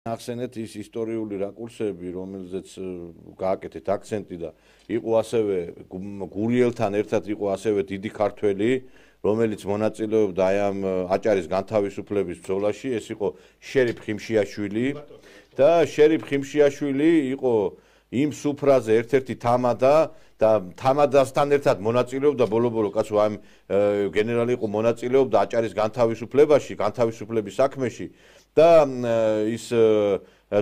ახსენეთ ის ისტორიული რაკურსები, რომელზეც გააკეთეთ აქცენტი და იყო ასევე გურიელთან ერთად იყო ასევე დიდი ქართველი, რომელიც მონაწილეობდა აი ამ აჭარის განთავისუფლების ბრძოლაში, ეს იყო შერიფ ხიმშიაშვილი და შერიფ ხიმშიაშვილი იყო იმ სუფრაზე ერთ-ერთი თამადა და თამადასთან ერთად მონაწილეობდა ბოლო-ბოლო კაცო ამ გენერალი იყო მონაწილეობდა აჭარის განთავისუფლებაში, განთავისუფლების საქმეში და ის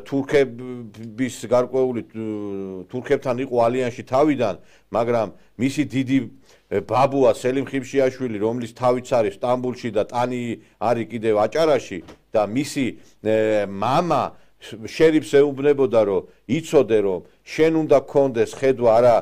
თურქების გარკვეული თურქებთან იყო ალიანსში თავიდან, მაგრამ მისი დიდი ბაბუა სელიმ ხიმშიაშვილი, რომლის თავიც არის სტამბულში და ტანი არის კიდევ აჭარაში და მისი მამა შერიფს ეუბნებოდა, რომ იცოდე, რომ შენ უნდა გქონდეს ხედვა არა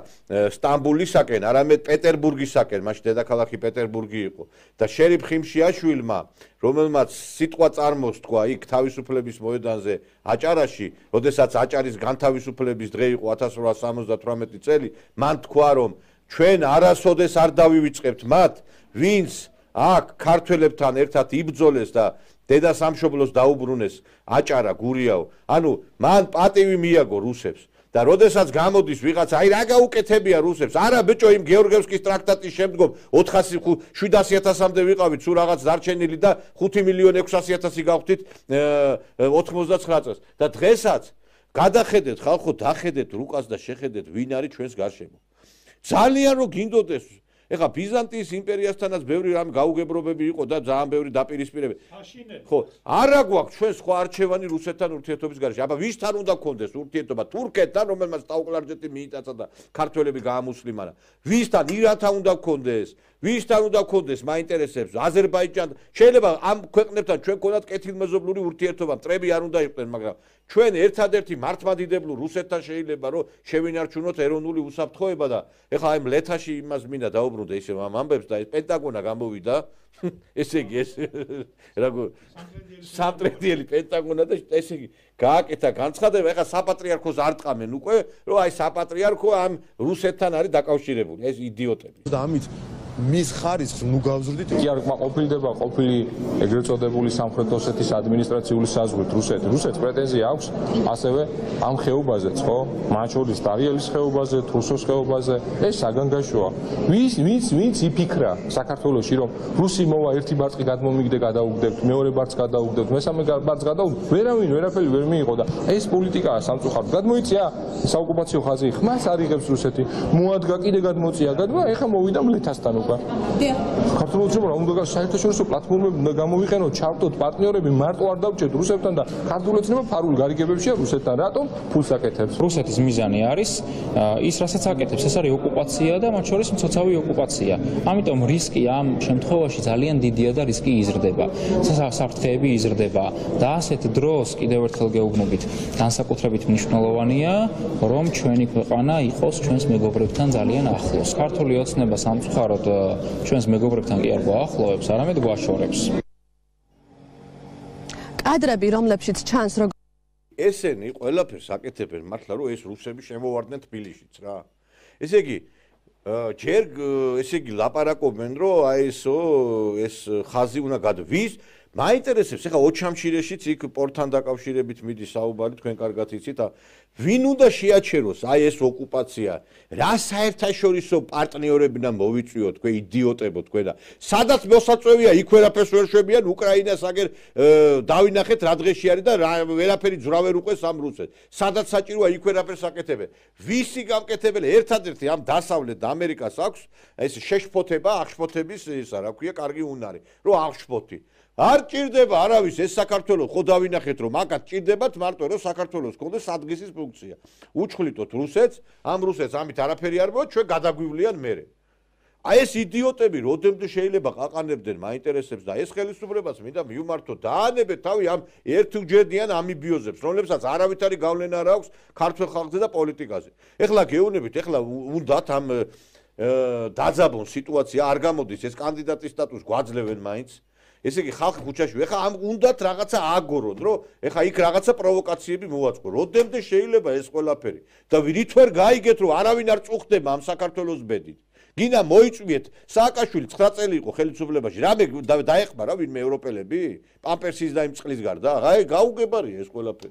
სტამბულისაკენ, არამედ პეტერბურგისაკენ, მაშინ დედაქალაქი პეტერბურგი იყო და შერიფ ხიმშიაშვილმა, რომელმაც სიტყვა წარმოსთქვა იქ თავისუფლების მოედანზე აჭარაში, როდესაც აჭარის განთავისუფლების დღე იყო 1878 წელი, მან თქვა, რომ ჩვენ არასოდეს არ დავივიწყებთ მათ, ვინც აქ ქართველებთან ერთად იბრძოლეს და დედა სამშობლოს დაუბრუნეს აჭარა გურიაო. ანუ მან პატივი მიაგო რუსებს და როდესაც გამოდის ვიღაც, აი რა გაუკეთებია რუსებს, არა ბიჭო იმ გეორგიევსკის ტრაქტატის შემდგომ 700.000-მდე ვიყავით სულ რაღაც დარჩენილი და 5.600.000 გავხდით 99 წელს და დღესაც გადახედეთ ხალხო, დახედეთ რუკას და შეხედეთ ვინ არის ჩვენს გარშემო. ძალიან რო გინდოდეს ეხა ბიზანტიის იმპერიასთანაც ბევრი რამ გაუგებრობები იყო და ძალიან ბევრი დაპირისპირებები. ხო, არა გვაქვს ჩვენ სხვა არჩევანი რუსეთთან ურთიერთობის გარეშე. აბა ვისთან უნდა გქონდეს ურთიერთობა? თურქეთთან, რომელმაც ტაუკლარჯეტი მიიტაცა და ქართველები გაამუსლიმანა. ვისთან? ირანთან უნდა გქონდეს? ვისთან უნდა გქონდეს მაინტერესებს? აზერბაიჯანთან. შეიძლება ამ ქვეყნებთან ჩვენ გქონდათ კეთილმეზობლური ურთიერთობა, მტრები არ უნდა იყვნენ, მაგრამ ჩვენ ერთადერთი მართლმადიდებლურ რუსეთთან შეიძლება რომ შევინარჩუნოთ ეროვნული უსაფრთხოება და ეხლა აი ლეთაში იმას მინდა დაუბრუნდე ისე ამ ამბებს და ეს პენტაგონა გამოვიდა ესე იგი ეს როგორ სამტრედიელი პენტაგონა და ესე იგი გააკეთა განცხადება ეხლა საპატრიარქოს არ ტყამენ უკვე რომ აი საპატრიარქო ამ რუსეთთან არის დაკავშირებული ეს იდიოტები და ამით მის ხარისხს ნუ გავზრდით კი არ ყოფილდება ყოფილი ეგრეთ წოდებული სამხრეთ ოსეთის ადმინისტრაციული საზღვრით რუსეთს პრეტენზია აქვს ასევე ამ ხეობაზეც ხო მათ შორის დარიელის ხეობაზე თურსოს ხეობაზე ეს საგანგაშოა ვინც იფიქრა საქართველოში რომ რუსი მოვა ერთი ბარწყი გადმომიგდე გადაუგდებთ მეორე ბარწყს გადაუგდებთ მესამე ბარწყს გადაუგდებთ ვერავინ ვერაფერი ვერ მიიღო და ეს პოლიტიკაა სამწუხაროდ გადმოიწია საოკუპაციო ხაზი ხმას არიღებს რუსეთი მოადგა კიდე გადმოწია ეხლა მოვიდა მლეთასთან საქართველოს რა უნდა საერთაშორისო პლატფორმები უნდა გამოვიყენოთ, ჩავტოთ პარტნიორები, მარტო არ დავჭერთ რუსეთთან და ქართული ოცნება ფარულ გარიგებებშია რუსეთთან. რატომ? ფულს აკეთებს. რუსეთის მიზანი არის ის, რასაც აკეთებს, ეს არის ოკუპაცია და მათ შორის მცოცავი ოკუპაცია. ამიტომ რისკი ამ შემთხვევაში ძალიან დიდია და რისკი იზრდება. საფრთხეები იზრდება და ასეთ დროს კიდევ ერთხელ გეუბნებით, განსაკუთრებით მნიშვნელოვანია, რომ ჩვენი ქვეყანა იყოს ჩვენს მეგობრებთან ძალიან ახლოს. ქართული ოცნება სამწუხაროდ ჩვენს მეგობრებთან კი არ გვაახლოვებს, არამედ გვაშორებს. კადრები, რომლებშიც ჩანს რომ ესენი ყველაფერს აკეთებენ მართლა რომ ეს რუსები შემოვარდნენ თბილისშიც რა. ესე იგი ჯერ ესე იგი ლაპარაკობენ რომ აი ეს ხაზი უნდა გადვის მაინტერესებს ეხლა ოჩამშირეშიც იქ პორტთან დაკავშირებით მიდის საუბარი თქვენ კარგად იცით ვინ უნდა შეაჩეროს აი ეს ოკუპაცია რა საერთაშორისო პარტნიორები და მოვიწვიოთ თქვენ იდიოტებო თქვენ და სადაც მოსაწვევია იქ ვერაფერს ვერ შვებიან უკრაინას აგერ დავინახეთ რა დღეში არის და ვერაფერი ძრავერ უყვეს ამ რუსეთს სადაც საჭიროა იქ ვერაფერს აკეთებენ ვისი გამკეთებელი ერთადერთი ამ დასავლეთ ამერიკას აქვს ეს შეშფოთება აღშფოთების ისა რა ქვია კარგი უნარი რომ აღშფოთი არ ჭირდება არავის ეს საქართველოს ხო დავინახეთ რომ მაგათ ჭირდებათ მარტო რომ საქართველოს კონდეს სადგისის ფუნქცია უჩხლიტოთ რუსეთს ამ რუსეთს ამით არაფერი არ მოვა ჩვენ გადაგვივლიან მერე აი ეს იდიოტები როდემდე შეიძლება ყაყანებდნენ მაინტერესებს და ეს ხელისუფლებას მინდა მიუმართოთ დაანებეთ თავი ამ ერთუჯერდიან ამიბიოზებს რომლებსაც არავითარი გავლენა არ აქვს ქართულ ხალხზე და პოლიტიკაზე ეხლა გეუბნებით ეხლა უნდათ ამ დაძაბონ სიტუაცია არ გამოდის ეს კანდიდატის სტატუსს გვაძლევენ მაინც ესე იგი ხალხი ქუჩაში ეხა ამ უნდათ რაღაცა ააგორონ რომ ეხა იქ რაღაცა პროვოკაციები მოვაწყო როდემდე შეიძლება ეს ყველაფერი და რით ვერ გაიგეთ რომ არავინ არ წუხდება ამ საქართველოს ბედით გინდა მოიწვიეთ სააკაშვილი 9 წელი იყო ხელისუფლებაში რამე დაეხმარა ვინმე ევროპელები პამპერსის და იმ წყლის გარდა აი გაუგებარია ეს ყველაფერი